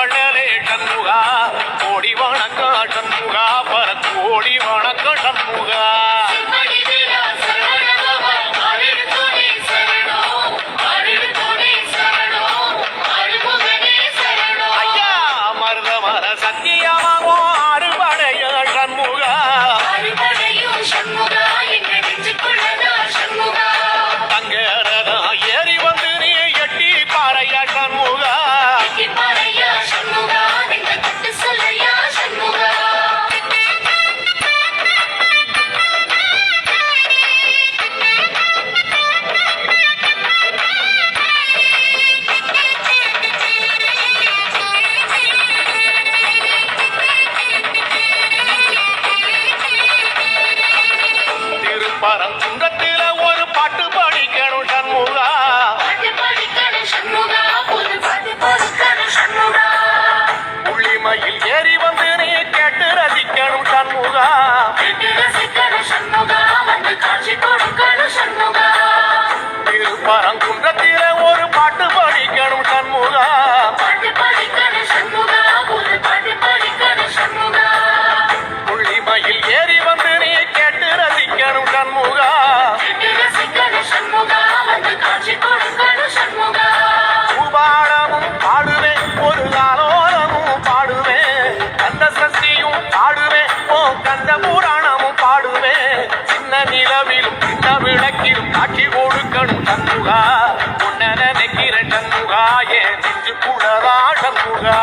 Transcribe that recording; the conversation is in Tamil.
வள்ளலே சண்முகா கோடி வணக்கம் சண்முகா பரக்கோடி வணக்கம் சண்முகா பரங்குன்றத்தில ஒரு பாட்டு படிக்கணும் சண்முகா புள்ளிமயில் ஏறி வந்து நீ கேட்டு ரசிக்கணும் சண்முகா பரங்குன்றத்தில ஒரு பாட்டு படிக்கணும் சண்முகா புள்ளிமயில் ஏறி வந்து நீ கேட்டு ரசிக்கணும் சண்முகா பூபாடமும் பாடுவேன் ஒரு ஆலோலமும் பாடுவேன் கந்த சக்தியும் பாடுவேன் ஓ கந்த புராணமும் பாடுவேன் சின்ன நிலவிலும் சின்ன விளக்கிலும் காட்சி கொடுக்கணும் சண்முகா உன்ன நினைக்கிற சண்முகா ஏன் நெஞ்சு கூடதா சண்முகா